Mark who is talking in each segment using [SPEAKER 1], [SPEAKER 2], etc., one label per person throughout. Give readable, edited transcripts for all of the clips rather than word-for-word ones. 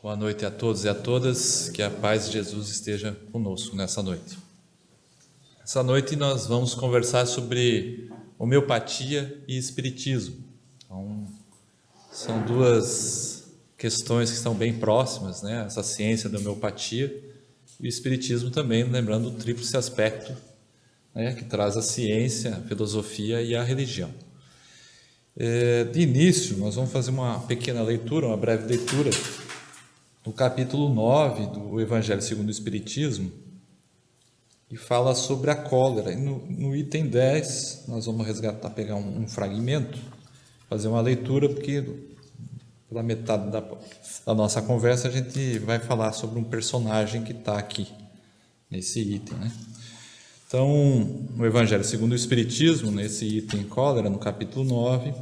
[SPEAKER 1] Boa noite a todos e a todas, que a paz de Jesus esteja conosco nessa noite. Essa noite nós vamos conversar sobre homeopatia e espiritismo. Então, são duas questões que estão bem próximas, né? Essa ciência da homeopatia e o espiritismo também, lembrando o tríplice aspecto, né? Que traz a ciência, a filosofia e a religião. De início, nós vamos fazer uma pequena leitura, uma breve leitura do capítulo 9 do Evangelho segundo o Espiritismo, e fala sobre a cólera. E no item 10, nós vamos resgatar, pegar um fragmento, fazer uma leitura, porque pela metade da nossa conversa a gente vai falar sobre um personagem que está aqui, nesse item, né? Então, no Evangelho segundo o Espiritismo, nesse item cólera, no capítulo 9,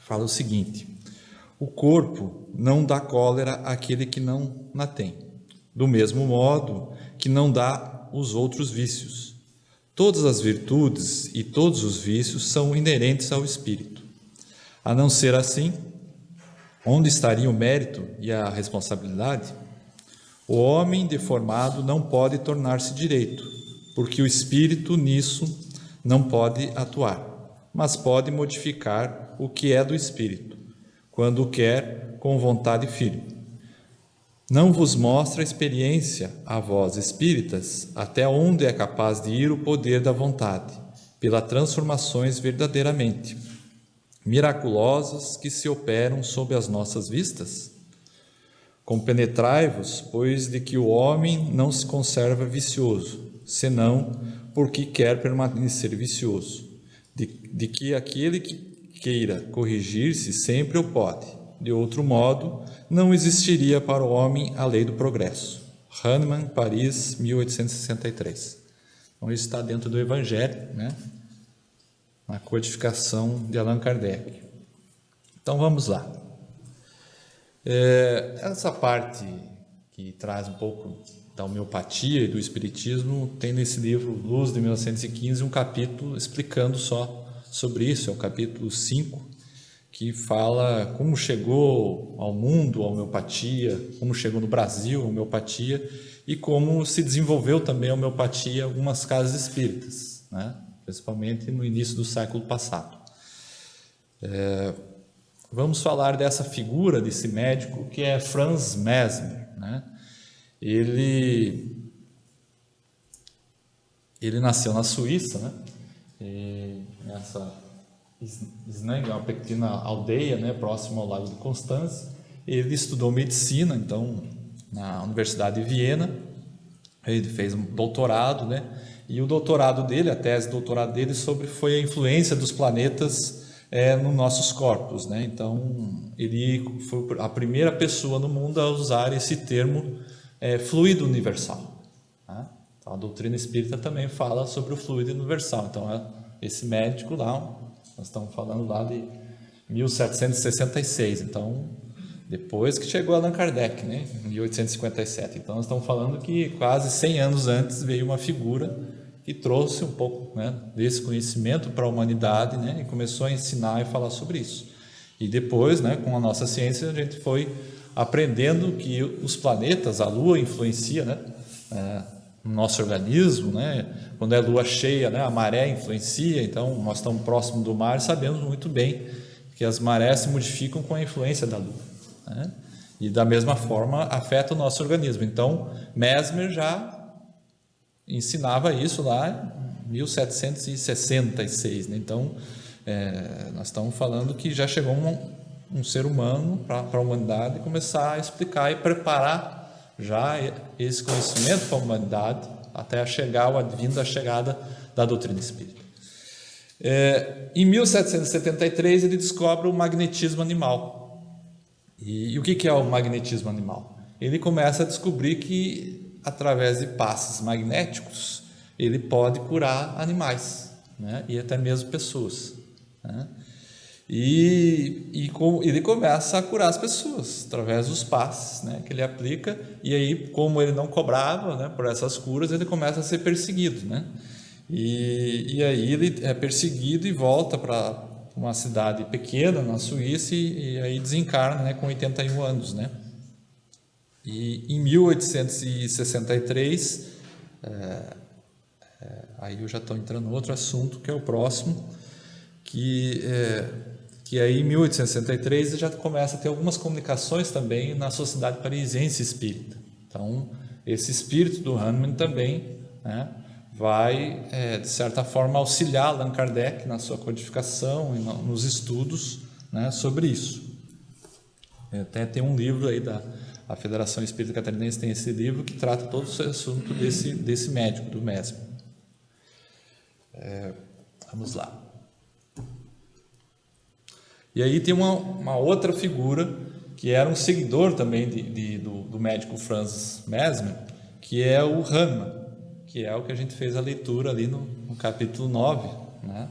[SPEAKER 1] fala o seguinte: o corpo não dá cólera àquele que não a tem, do mesmo modo que não dá os outros vícios. Todas as virtudes e todos os vícios são inerentes ao espírito. A não ser assim, onde estaria o mérito e a responsabilidade? O homem deformado não pode tornar-se direito, porque o espírito nisso não pode atuar, mas pode modificar o que é do espírito, quando o quer com vontade firme. Não vos mostra a experiência, a vós espíritas, até onde é capaz de ir o poder da vontade, pelas transformações verdadeiramente miraculosas que se operam sob as nossas vistas? Compenetrai-vos, pois, de que o homem não se conserva vicioso, senão porque quer permanecer vicioso, de que aquele que queira corrigir-se sempre o pode. De outro modo, não existiria para o homem a lei do progresso. Hahnemann, Paris, 1863. Então, isso está dentro do Evangelho, né? Na codificação de Allan Kardec. Então, vamos lá. Essa parte que traz um pouco da homeopatia e do espiritismo tem nesse livro Luz, de 1915, um capítulo explicando só sobre isso. É o capítulo 5, que fala como chegou ao mundo a homeopatia, como chegou no Brasil a homeopatia e como se desenvolveu também a homeopatia em algumas casas espíritas, né? Principalmente no início do século passado. Vamos falar dessa figura, desse médico, que é Franz Mesmer, né? Ele nasceu na Suíça, né? Nessa Snang, uma pequena aldeia, né, próxima ao Lago de Constância. Ele estudou medicina, então, na Universidade de Viena. Ele fez um doutorado, né? E o doutorado dele, a tese de doutorado dele, foi a influência dos planetas nos nossos corpos, né? Então, ele foi a primeira pessoa no mundo a usar esse termo fluido universal, né? Então, a doutrina espírita também fala sobre o fluido universal. Então, esse médico lá, nós estamos falando lá de 1766, então depois que chegou Allan Kardec, né, em 1857. Então nós estamos falando que quase 100 anos antes veio uma figura que trouxe um pouco, né, desse conhecimento para a humanidade, né, e começou a ensinar e falar sobre isso. E depois, né, com a nossa ciência, a gente foi aprendendo que os planetas, a Lua influencia, né, no nosso organismo, né? Quando é lua cheia, né, a maré influencia. Então nós estamos próximos do mar e sabemos muito bem que as marés se modificam com a influência da lua, né? E da mesma forma afeta o nosso organismo. Então Mesmer já ensinava isso lá em 1766, né? Então nós estamos falando que já chegou um ser humano para a humanidade começar a explicar e preparar já esse conhecimento para a humanidade até chegar ao advento da chegada da doutrina espírita. Em 1773 ele descobre o magnetismo animal. E o que é o magnetismo animal? Ele começa a descobrir que através de passes magnéticos ele pode curar animais, né? E até mesmo pessoas, né? E ele começa a curar as pessoas através dos passes, né, que ele aplica. E aí, como ele não cobrava, né, por essas curas, ele começa a ser perseguido, né? E aí ele é perseguido e volta para uma cidade pequena na Suíça e aí desencarna, né, com 81 anos, né? E em 1863, aí eu já estou entrando no outro assunto, que é o próximo, que aí em 1863 já começa a ter algumas comunicações também na Sociedade Parisiense Espírita. Então, esse espírito do Hahnemann também, né, vai, de certa forma, auxiliar Allan Kardec na sua codificação e nos estudos, né, sobre isso. Até tem um livro aí a Federação Espírita Catarinense tem esse livro que trata todo esse assunto desse médico, do Mesmer. Vamos lá. E aí tem uma outra figura que era um seguidor também do médico Franz Mesmer, que é o Hahnemann, que é o que a gente fez a leitura ali no capítulo 9, né,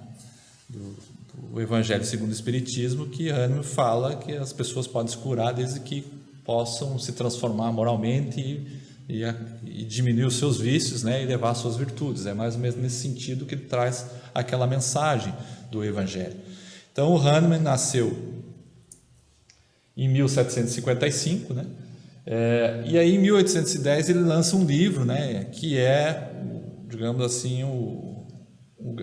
[SPEAKER 1] do Evangelho segundo o Espiritismo, que Hahnemann fala que as pessoas podem se curar desde que possam se transformar moralmente e diminuir os seus vícios, né, e levar as suas virtudes. É mais ou menos nesse sentido que ele traz aquela mensagem do Evangelho. Então, o Hahnemann nasceu em 1755, né? E aí em 1810 ele lança um livro, né, que é, digamos assim,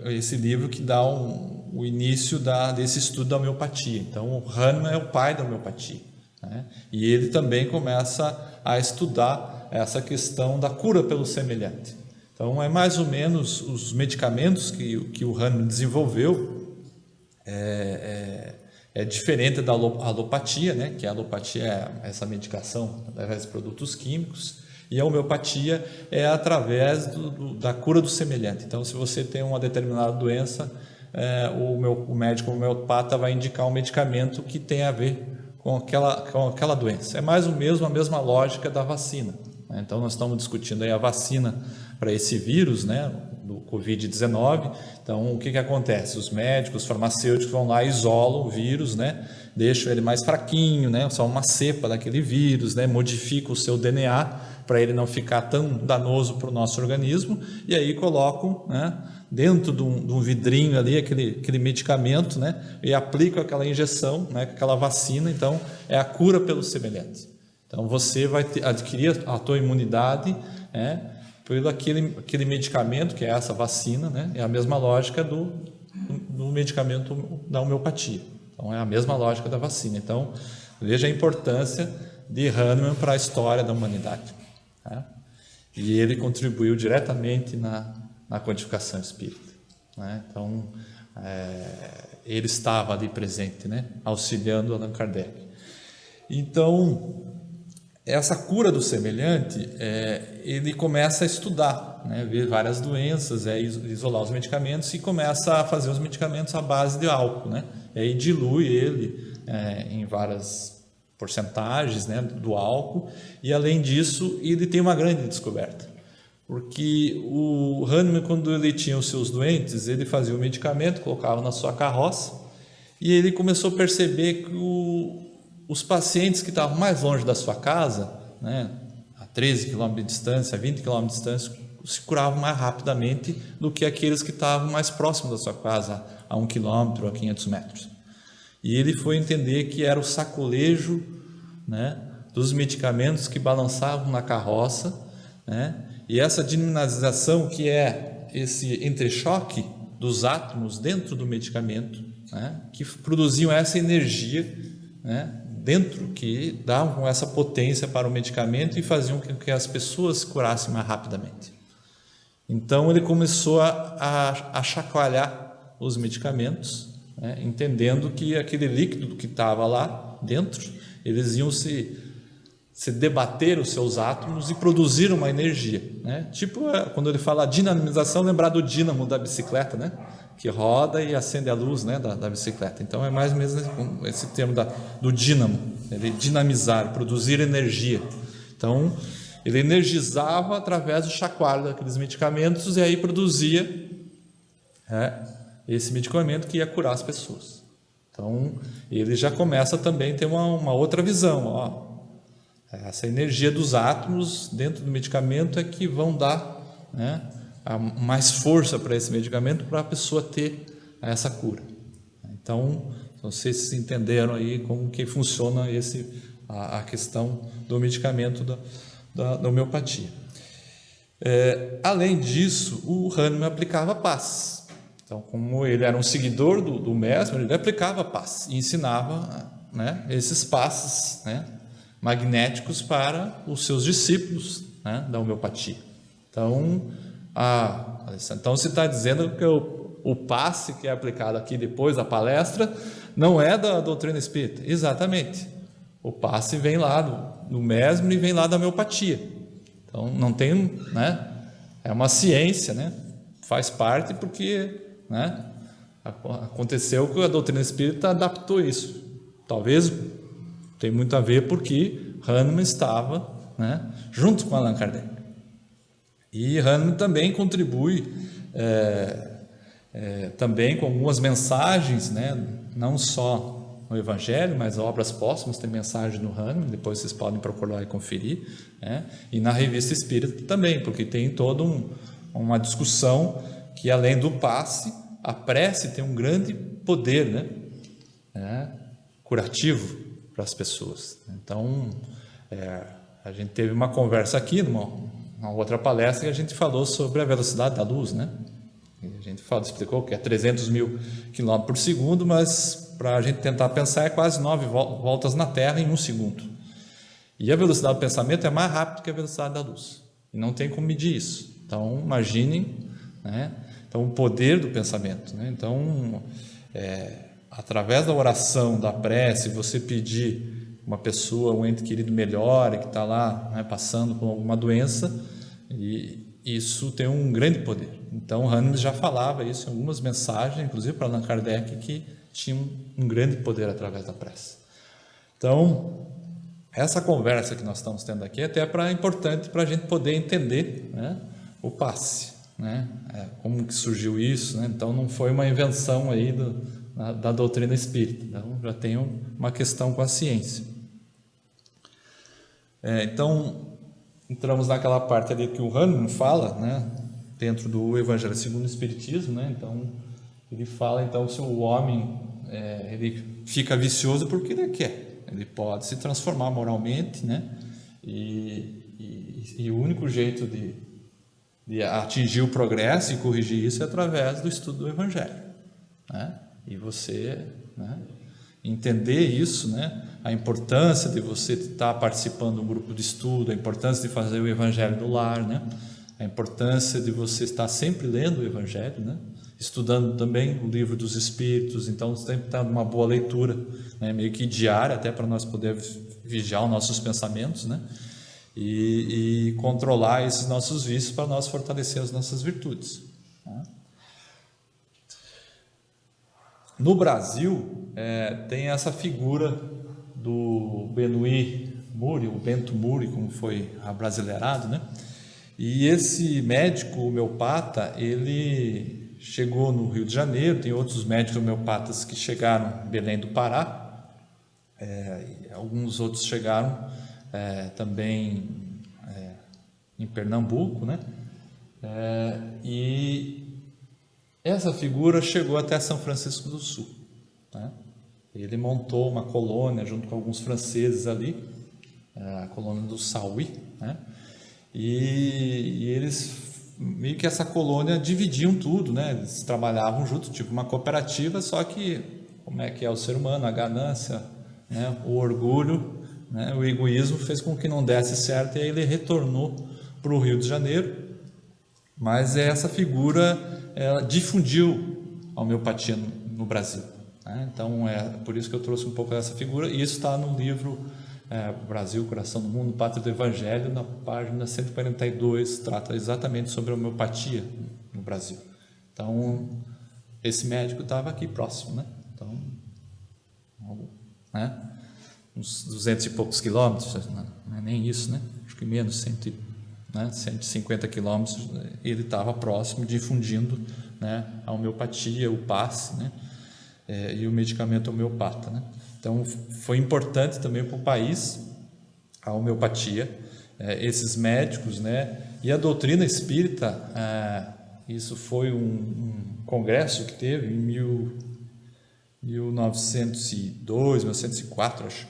[SPEAKER 1] esse livro que dá o início desse estudo da homeopatia. Então, o Hahnemann é o pai da homeopatia, né? E ele também começa a estudar essa questão da cura pelo semelhante. Então, é mais ou menos os medicamentos que o Hahnemann desenvolveu é diferente da alopatia, né? Que a alopatia é essa medicação através de produtos químicos, e a homeopatia é através da cura do semelhante. Então, se você tem uma determinada doença, o médico homeopata vai indicar um medicamento que tem a ver com aquela doença. É mais ou menos a mesma lógica da vacina, né? Então, nós estamos discutindo aí a vacina para esse vírus, né, do Covid-19. Então, o que acontece? Os médicos, os farmacêuticos vão lá e isolam o vírus, né, deixam ele mais fraquinho, né, só uma cepa daquele vírus, né, modificam o seu DNA para ele não ficar tão danoso para o nosso organismo, e aí colocam, né, dentro de um vidrinho ali aquele medicamento, né, e aplicam aquela injeção, né, aquela vacina. Então, é a cura pelo semelhante. Então, você vai adquirir a tua imunidade, né, pelo aquele medicamento, que é essa vacina, né? É a mesma lógica do medicamento da homeopatia. Então, é a mesma lógica da vacina. Então, veja a importância de Hahnemann para a história da humanidade, né? E ele contribuiu diretamente na codificação espírita, né? Então, ele estava ali presente, né, auxiliando Allan Kardec. Então, essa cura do semelhante, ele começa a estudar, né, ver várias doenças, isolar os medicamentos, e começa a fazer os medicamentos à base de álcool, né, e aí dilui ele em várias porcentagens, né, do álcool. E além disso, ele tem uma grande descoberta, porque o Hahnemann, quando ele tinha os seus doentes, ele fazia o medicamento, colocava na sua carroça, e ele começou a perceber que os pacientes que estavam mais longe da sua casa, né, a 13 km de distância, a 20 km de distância, se curavam mais rapidamente do que aqueles que estavam mais próximos da sua casa, a 1 km, a 500 metros. E ele foi entender que era o sacolejo, né, dos medicamentos que balançavam na carroça, né, e essa dinamização, que é esse entrechoque dos átomos dentro do medicamento, né, que produziam essa energia, né, dentro, que davam essa potência para o medicamento e faziam com que as pessoas se curassem mais rapidamente. Então, ele começou a chacoalhar os medicamentos, né, entendendo que aquele líquido que estava lá dentro, eles iam se debater os seus átomos e produzir uma energia, né? Tipo, quando ele fala dinamização, lembrar do dínamo da bicicleta, né, que roda e acende a luz, né, da bicicleta. Então, é mais ou menos esse termo do dínamo, ele dinamizar, produzir energia. Então, ele energizava através do chacoalho daqueles medicamentos, e aí produzia esse medicamento que ia curar as pessoas. Então, ele já começa também a ter uma outra visão. Ó, essa energia dos átomos dentro do medicamento é que vão dar, né, mais força para esse medicamento, para a pessoa ter essa cura. Então, vocês entenderam aí como que funciona a questão do medicamento da homeopatia. Além disso, o Hahnemann aplicava paz. Então, como ele era um seguidor do mestre, ele aplicava paz e ensinava, né, esses passes, né, magnéticos para os seus discípulos, né, da homeopatia. Então, você está dizendo que o passe que é aplicado aqui depois da palestra não é da doutrina espírita? Exatamente. O passe vem lá do mesmo e vem lá da homeopatia. Então, não tem, né, é uma ciência, né, faz parte porque, né, aconteceu que a doutrina espírita adaptou isso. Talvez tem muito a ver porque Hahnemann estava, né, junto com Allan Kardec. E Hahnemann também contribui também com algumas mensagens, né, não só no Evangelho, mas obras póstumas, tem mensagem no Hahnemann, depois vocês podem procurar e conferir, né, e na Revista Espírita também, porque tem toda uma discussão que, além do passe, a prece tem um grande poder, né, curativo para as pessoas. Então, a gente teve uma conversa aqui, numa outra palestra, e a gente falou sobre a velocidade da luz, né? E a gente explicou que é 300 mil quilômetros por segundo, mas para a gente tentar pensar é quase 9 voltas na Terra em 1 segundo. E a velocidade do pensamento é mais rápida que a velocidade da luz. E não tem como medir isso. Então, imaginem, né? Então, o poder do pensamento, né? Então, através da oração, da prece, você pedir uma pessoa, um ente querido melhore, que está lá, né, passando por alguma doença, e isso tem um grande poder. Então, Hahnemann já falava isso em algumas mensagens, inclusive para Allan Kardec, que tinha um grande poder através da prece. Então, essa conversa que nós estamos tendo aqui é até importante para a gente poder entender, né, o passe, né, como que surgiu isso, né? Então, não foi uma invenção aí da doutrina espírita. Então, já tem uma questão com a ciência. Então, entramos naquela parte ali que o Hahnemann fala, né, dentro do Evangelho segundo o Espiritismo, né? Então, ele fala, então, se o homem ele fica vicioso porque ele quer, ele pode se transformar moralmente, né? E o único jeito de atingir o progresso e corrigir isso é através do estudo do Evangelho, né? E você, né, entender isso, né, a importância de você estar participando de um grupo de estudo, a importância de fazer o Evangelho no lar, né, a importância de você estar sempre lendo o Evangelho, né, estudando também o livro dos Espíritos. Então, sempre está numa boa leitura, né, meio que diária, até para nós podermos vigiar os nossos pensamentos, né, e controlar esses nossos vícios para nós fortalecer as nossas virtudes, né. No Brasil, tem essa figura do Benoît Muri, o Bento Muri, como foi abrasileirado, né? E esse médico homeopata, ele chegou no Rio de Janeiro, tem outros médicos homeopatas que chegaram em Belém do Pará, alguns outros chegaram também em Pernambuco, né? E essa figura chegou até São Francisco do Sul, né? Ele montou uma colônia junto com alguns franceses ali, a colônia do Sauí, né? E eles, meio que essa colônia, dividiam tudo, né? Eles trabalhavam juntos, tipo uma cooperativa, só que, como é que é o ser humano, a ganância, né? O orgulho, né? O egoísmo fez com que não desse certo, e aí ele retornou para o Rio de Janeiro. Mas essa figura, ela difundiu a homeopatia no Brasil, né? Então, por isso que eu trouxe um pouco dessa figura, e isso está no livro Brasil, Coração do Mundo, Pátria do Evangelho, na página 142, trata exatamente sobre a homeopatia no Brasil. Então, esse médico estava aqui próximo, né? Então, né, uns 200 e poucos quilômetros, não é nem isso, né? Acho que menos, 150 quilômetros, ele estava próximo, difundindo, né, a homeopatia, o passe, né, e o medicamento homeopata, né? Então, foi importante também para o país a homeopatia, esses médicos, né, e a doutrina espírita. Isso foi um congresso que teve em 1902, 1904, acho,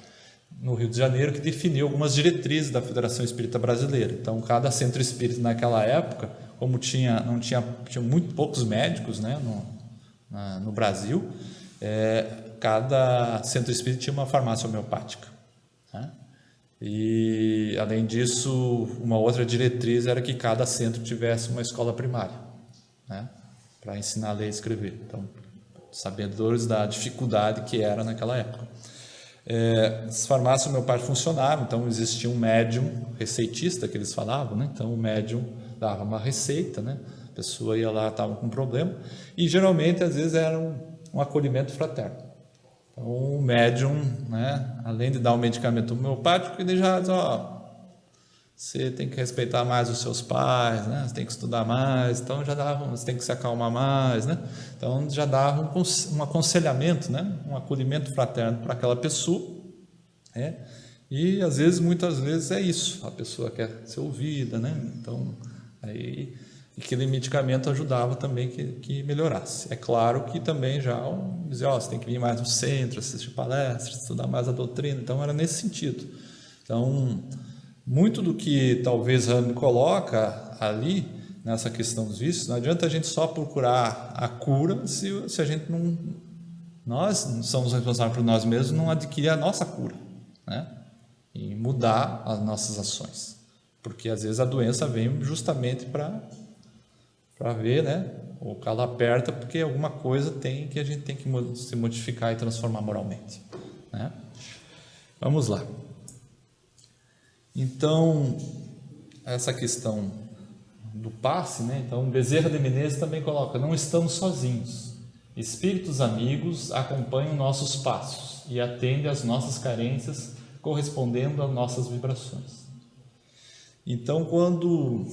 [SPEAKER 1] no Rio de Janeiro, que definiu algumas diretrizes da Federação Espírita Brasileira. Então, cada centro espírita naquela época, como tinha muito poucos médicos, né, no Brasil, cada centro espírita tinha uma farmácia homeopática, né? E, além disso, uma outra diretriz era que cada centro tivesse uma escola primária, né, para ensinar a ler e escrever. Então, sabedores da dificuldade que era naquela época. As farmácias homeopáticas funcionavam, então existia um médium receitista, que eles falavam, né? Então o médium dava uma receita, né? A pessoa ia lá, estava com um problema, e geralmente, às vezes, era um acolhimento fraterno. Então o médium, né, além de dar um medicamento homeopático, ele já diz: você tem que respeitar mais os seus pais, né? Você tem que estudar mais, então já dava, você tem que se acalmar mais, né? Então já dava um aconselhamento, né? Um acolhimento fraterno para aquela pessoa, né? E às vezes, muitas vezes é isso, a pessoa quer ser ouvida, né? Então aí aquele medicamento ajudava também que melhorasse. É claro que também já dizia: você tem que vir mais no centro, assistir palestras, estudar mais a doutrina. Então era nesse sentido. Então, muito do que talvez Rami coloca ali, nessa questão dos vícios, não adianta a gente só procurar a cura se a gente não... Nós não somos responsáveis por nós mesmos, não adquirir a nossa cura, né? E mudar as nossas ações. Porque às vezes a doença vem justamente para ver, né? O calo aperta porque alguma coisa tem que a gente tem que se modificar e transformar moralmente, né? Vamos lá. Então, essa questão do passe, né? Então, Bezerra de Menezes também coloca: não estamos sozinhos. Espíritos amigos acompanham nossos passos e atendem às nossas carências, correspondendo às nossas vibrações. Então, quando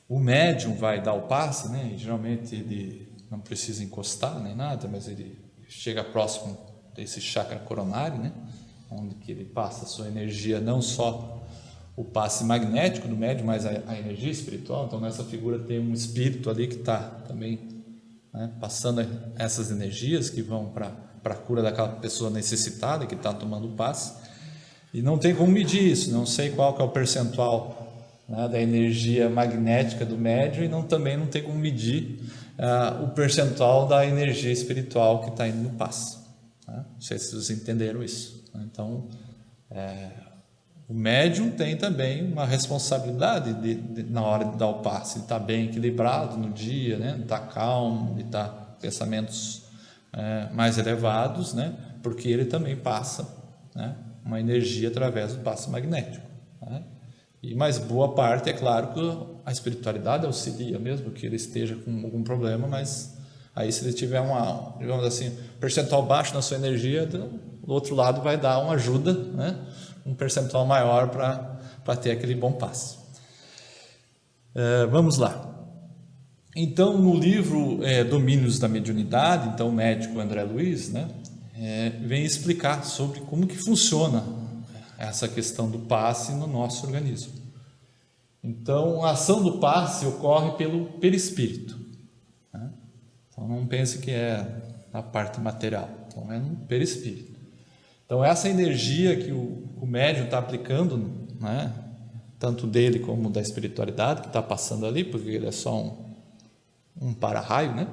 [SPEAKER 1] o médium vai dar o passe, né? E geralmente ele não precisa encostar nem nada, mas ele chega próximo desse chakra coronário, né? Onde que ele passa a sua energia, não só o passe magnético do médium, mas a energia espiritual. Então, nessa figura tem um espírito ali que está também, né, passando essas energias que vão para a cura daquela pessoa necessitada que está tomando o passe. E não tem como medir isso, não sei qual que é o percentual, né, da energia magnética do médium, e também não tem como medir o percentual da energia espiritual que está indo no passe, né? Não sei se vocês entenderam isso. Então, o médium tem também uma responsabilidade na hora de dar o passe, de estar bem equilibrado no dia, né? De estar calmo, de estar com pensamentos mais elevados, né? Porque ele também passa, né, uma energia através do passe magnético, né? E mais boa parte, é claro, que a espiritualidade auxilia, mesmo que ele esteja com algum problema, mas aí, se ele tiver digamos assim, percentual baixo na sua energia, do outro lado vai dar uma ajuda, né? Um percentual maior para ter aquele bom passe. Vamos lá. Então, no livro Domínios da Mediunidade, então o médico André Luiz, né, vem explicar sobre como que funciona essa questão do passe no nosso organismo. Então, a ação do passe ocorre pelo perispírito, né? Então, não pense que é a parte material, então é no perispírito. Então, essa energia que o médium está aplicando, né, tanto dele como da espiritualidade que está passando ali, porque ele é só um para-raio, né,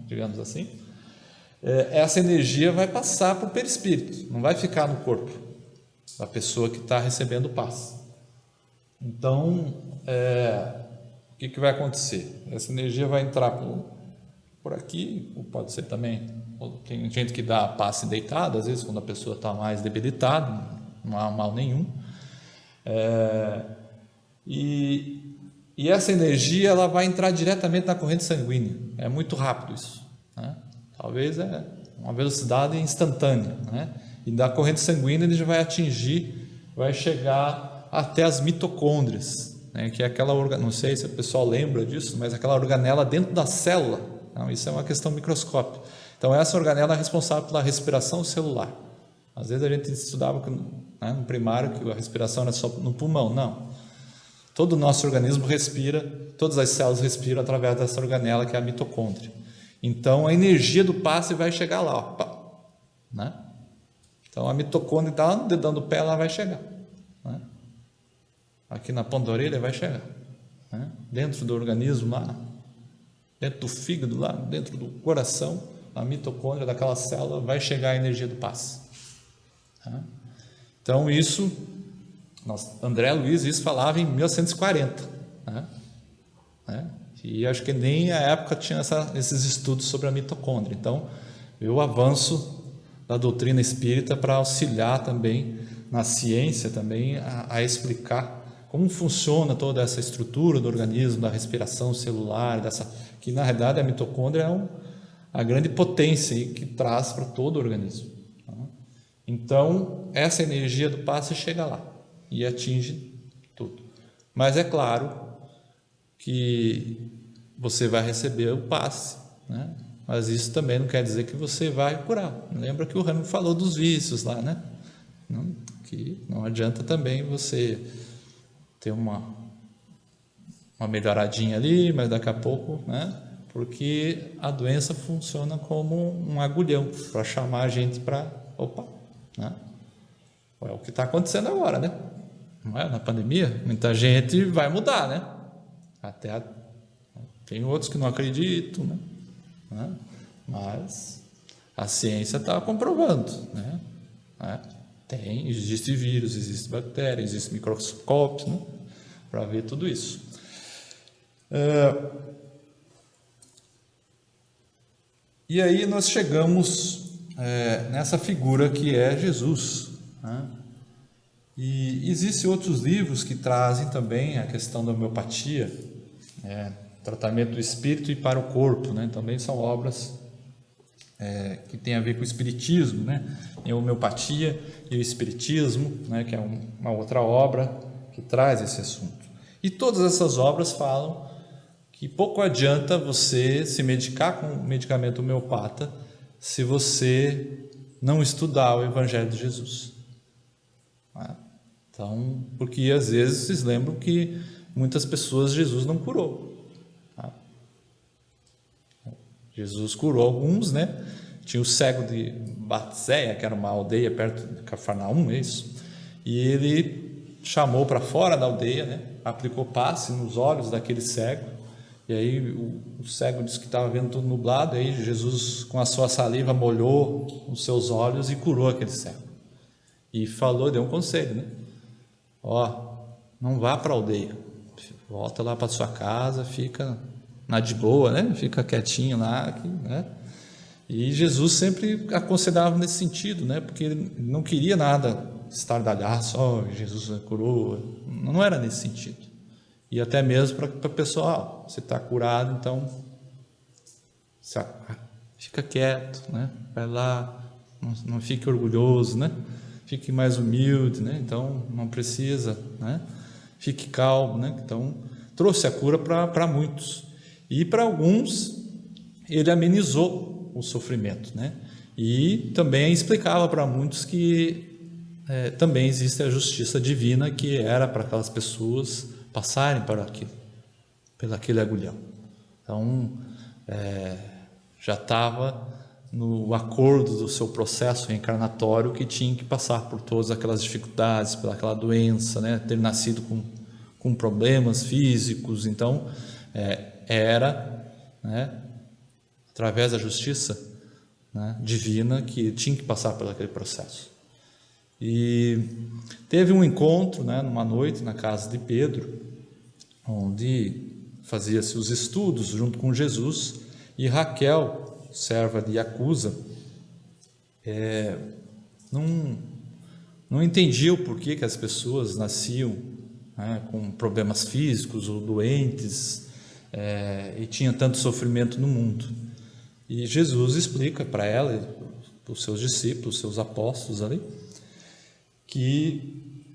[SPEAKER 1] digamos assim, essa energia vai passar para o perispírito, não vai ficar no corpo da pessoa que está recebendo o passe. Então, o que vai acontecer? Essa energia vai entrar por aqui, ou pode ser também... Tem gente que dá passe deitado, às vezes quando a pessoa está mais debilitada, não há mal nenhum. E essa energia ela vai entrar diretamente na corrente sanguínea. É muito rápido isso, né? Talvez uma velocidade instantânea, né? E da corrente sanguínea ele já vai vai chegar até as mitocôndrias, né? Que é aquela não sei se o pessoal lembra disso, mas aquela organela dentro da célula. Não, isso é uma questão microscópica. Então, essa organela é responsável pela respiração celular. Às vezes a gente estudava, né, no primário, que a respiração era só no pulmão. Não. Todo o nosso organismo respira, todas as células respiram através dessa organela, que é a mitocôndria. Então, a energia do passe vai chegar lá, né? Então a mitocôndria está lá no dedão do pé, ela vai chegar, né? Aqui na ponta da orelha vai chegar, né? Dentro do organismo lá, dentro do fígado lá, dentro do coração, a mitocôndria daquela célula vai chegar a energia do passe, né? Então isso, André Luiz isso falava em 1940, né? E acho que nem a época tinha esses estudos sobre a mitocôndria. Então eu avanço da doutrina espírita para auxiliar também na ciência também a explicar como funciona toda essa estrutura do organismo, da respiração celular, que na realidade a mitocôndria é a grande potência aí que traz para todo o organismo, tá? Então essa energia do passe chega lá e atinge tudo. Mas é claro que você vai receber o passe, né? Mas isso também não quer dizer que você vai curar. Lembra que o Rano falou dos vícios lá, né? Que não adianta também você ter uma melhoradinha ali, mas daqui a pouco, né? Porque a doença funciona como um agulhão para chamar a gente para, né? É o que está acontecendo agora, né? Não é? Na pandemia, muita gente vai mudar, né? Tem outros que não acreditam, né? Mas a ciência está comprovando, né? Existe vírus, existe bactéria, existe microscópio, né? Para ver tudo isso. E aí nós chegamos nessa figura que é Jesus, né? E existem outros livros que trazem também a questão da homeopatia, tratamento do espírito e para o corpo, né? Também são obras que tem a ver com o espiritismo, né? Tem a homeopatia e o espiritismo, né? Que é uma outra obra que traz esse assunto. E todas essas obras falam que pouco adianta você se medicar com um medicamento homeopata se você não estudar o Evangelho de Jesus. Então, porque às vezes vocês lembram que muitas pessoas Jesus não curou. Jesus curou alguns, né? Tinha o cego de Batseia, que era uma aldeia perto de Cafarnaum, isso. E ele chamou para fora da aldeia, né? Aplicou passe nos olhos daquele cego. E aí o cego disse que estava vendo tudo nublado. Aí Jesus, com a sua saliva, molhou os seus olhos e curou aquele cego. E falou, deu um conselho, né? Não vá para a aldeia, volta lá para sua casa, fica na de boa, né? Fica quietinho lá, né? E Jesus sempre aconselhava nesse sentido, né? Porque ele não queria nada estardalhaço, Jesus curou, não era nesse sentido. E até mesmo para a pessoa, você está curado, então fica quieto, né? Vai lá, não fique orgulhoso, né? Fique mais humilde, né? Então não precisa, né? Fique calmo, né? Então trouxe a cura para muitos. E para alguns, ele amenizou o sofrimento, né? E também explicava para muitos que também existe a justiça divina, que era para aquelas pessoas passarem pelo aquele agulhão. Então, já estava no acordo do seu processo reencarnatório que tinha que passar por todas aquelas dificuldades, pelaquela doença, né? Ter nascido com problemas físicos. Então, era, né, através da justiça, né, divina, que tinha que passar por aquele processo. E teve um encontro, né, numa noite na casa de Pedro, onde fazia-se os estudos junto com Jesus, e Raquel, serva de Yacuza, não entendia o porquê que as pessoas nasciam, né, com problemas físicos ou doentes, e tinha tanto sofrimento no mundo. E Jesus explica para ela, para os seus discípulos, seus apóstolos ali, que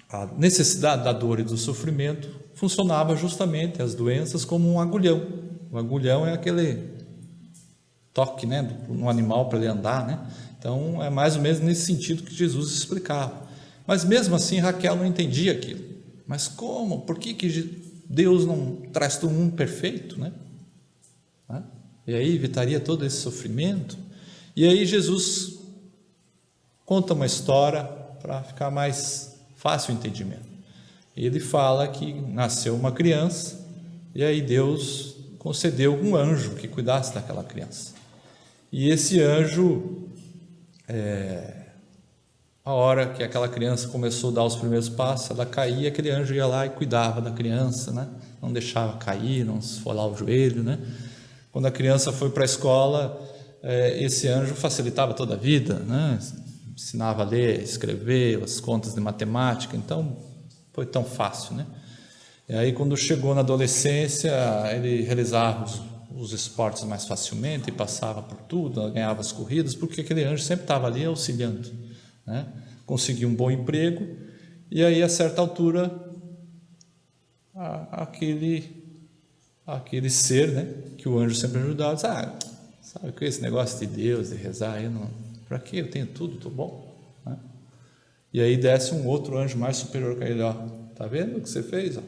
[SPEAKER 1] a necessidade da dor e do sofrimento funcionava justamente as doenças como um agulhão. O agulhão é aquele toque, né, no animal para ele andar, né? Então é mais ou menos nesse sentido que Jesus explicava. Mas mesmo assim Raquel não entendia aquilo. Mas como? Por que Deus não traz todo mundo perfeito, né? E aí evitaria todo esse sofrimento? E aí Jesus conta uma história para ficar mais fácil o entendimento. Ele fala que nasceu uma criança e aí Deus concedeu um anjo que cuidasse daquela criança. E esse anjo, a hora que aquela criança começou a dar os primeiros passos, ela caía, aquele anjo ia lá e cuidava da criança, né? Não deixava cair, não esfolar o joelho, né? Quando a criança foi para a escola, esse anjo facilitava toda a vida, né? Ensinava a ler, escrever, as contas de matemática, então foi tão fácil, né? E aí quando chegou na adolescência, ele realizava os esportes mais facilmente, passava por tudo, ganhava as corridas, porque aquele anjo sempre estava ali auxiliando, né? Conseguiu um bom emprego, e aí a certa altura aquele ser, né, que o anjo sempre ajudava, disse, sabe que esse negócio de Deus, de rezar, para que eu tenho tudo, estou bom, né? E aí desce um outro anjo mais superior que ele, tá vendo o que você fez?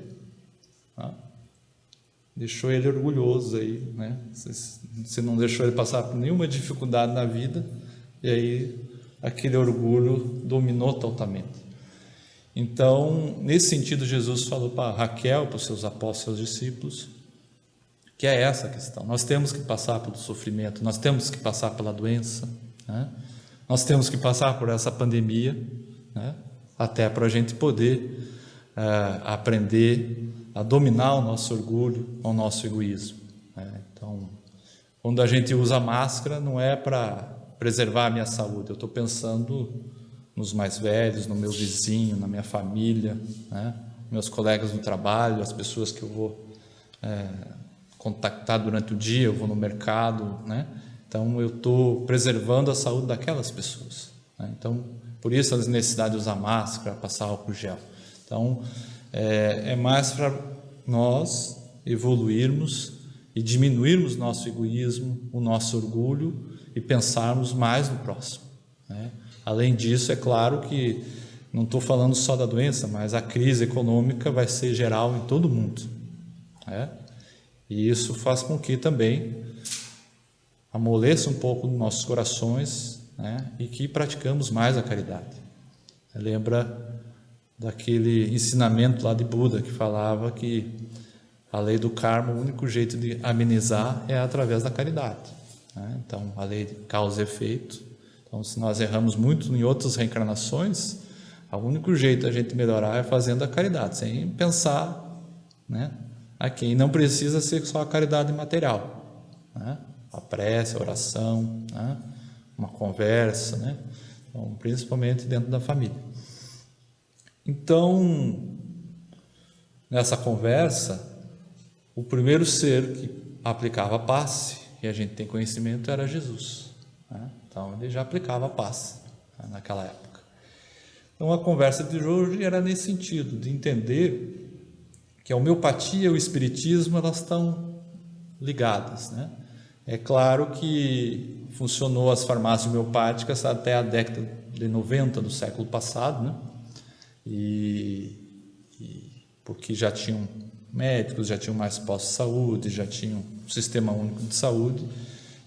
[SPEAKER 1] Deixou ele orgulhoso aí, né? Você não deixou ele passar por nenhuma dificuldade na vida, e aí aquele orgulho dominou totalmente. Então, nesse sentido, Jesus falou para Raquel, para os seus apóstolos, seus discípulos, que é essa a questão. Nós temos que passar pelo sofrimento, nós temos que passar pela doença, né? Nós temos que passar por essa pandemia, né? Até para a gente poder aprender a dominar o nosso orgulho, o nosso egoísmo, né? Então, quando a gente usa máscara, não é para preservar a minha saúde, eu estou pensando nos mais velhos, no meu vizinho, na minha família, né? Meus colegas no trabalho, as pessoas que eu vou contactar durante o dia, eu vou no mercado, né? Então eu estou preservando a saúde daquelas pessoas, né? Então por isso a necessidade de usar máscara, passar álcool gel. Então é mais para nós evoluirmos e diminuirmos nosso egoísmo, o nosso orgulho e pensarmos mais no próximo, né? Além disso, é claro que não estou falando só da doença, mas a crise econômica vai ser geral em todo o mundo, né? E isso faz com que também amoleça um pouco nossos corações, né? E que praticamos mais a caridade. Lembra daquele ensinamento lá de Buda que falava que a lei do karma, o único jeito de amenizar é através da caridade, né? Então, a lei de causa e efeito. Então, se nós erramos muito em outras reencarnações, o único jeito a gente melhorar é fazendo a caridade, sem pensar, né, aqui. E não precisa ser só a caridade material, né? A prece, a oração, né? Uma conversa, né? Então, principalmente dentro da família. Então, nessa conversa, o primeiro ser que aplicava a passe, e a gente tem conhecimento, era Jesus, né? Então, ele já aplicava a passe, né, naquela época. Então, a conversa de hoje era nesse sentido, de entender que a homeopatia e o espiritismo, elas estão ligadas, né? É claro que funcionou as farmácias homeopáticas até a década de 90 do século passado, né? Porque já tinham médicos, já tinham mais postos de saúde, já tinham um sistema único de saúde,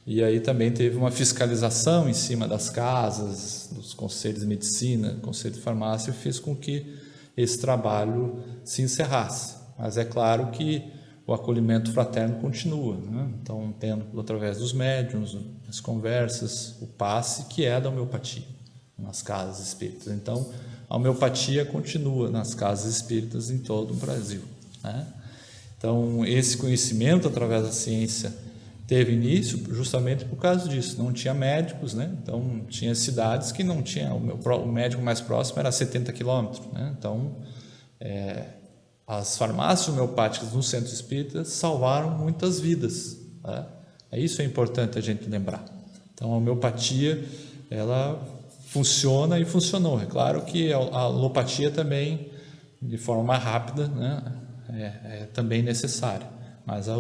[SPEAKER 1] e aí também teve uma fiscalização em cima das casas, dos conselhos de medicina, conselho de farmácia, e fez com que esse trabalho se encerrasse. Mas é claro que o acolhimento fraterno continua, né? Então, tendo através dos médiuns, as conversas, o passe, que é da homeopatia, nas casas espíritas. Então, a homeopatia continua nas casas espíritas em todo o Brasil, né? Então, esse conhecimento através da ciência teve início justamente por causa disso. Não tinha médicos, né? Então, tinha cidades que não tinha, o médico mais próximo era 70 quilômetros, né? Então, as farmácias homeopáticas no centro espírita salvaram muitas vidas, né? Isso é importante a gente lembrar. Então, a homeopatia, ela funciona e funcionou. É claro que a alopatia também, de forma mais rápida, né, é também necessária. Mas a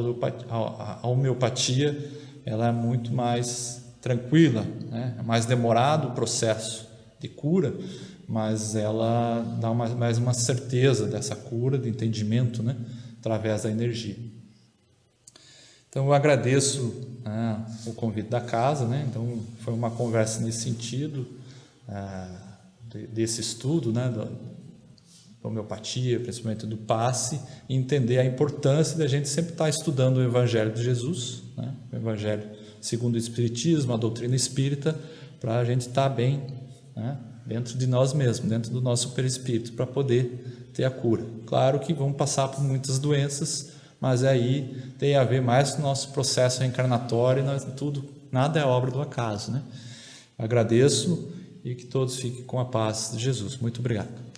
[SPEAKER 1] homeopatia, ela é muito mais tranquila, né? É mais demorado o processo de cura, mas ela dá mais uma certeza dessa cura, de entendimento, né, através da energia. Então, eu agradeço, né, o convite da casa, né? Então, foi uma conversa nesse sentido, desse estudo, né, da homeopatia, principalmente do passe, e entender a importância da gente sempre estar estudando o Evangelho de Jesus, né, o Evangelho segundo o Espiritismo, a doutrina espírita, para a gente estar bem, né, dentro de nós mesmos, dentro do nosso perispírito, para poder ter a cura. Claro que vamos passar por muitas doenças, mas aí tem a ver mais com o nosso processo reencarnatório, tudo, nada é obra do acaso, né? Agradeço e que todos fiquem com a paz de Jesus. Muito obrigado.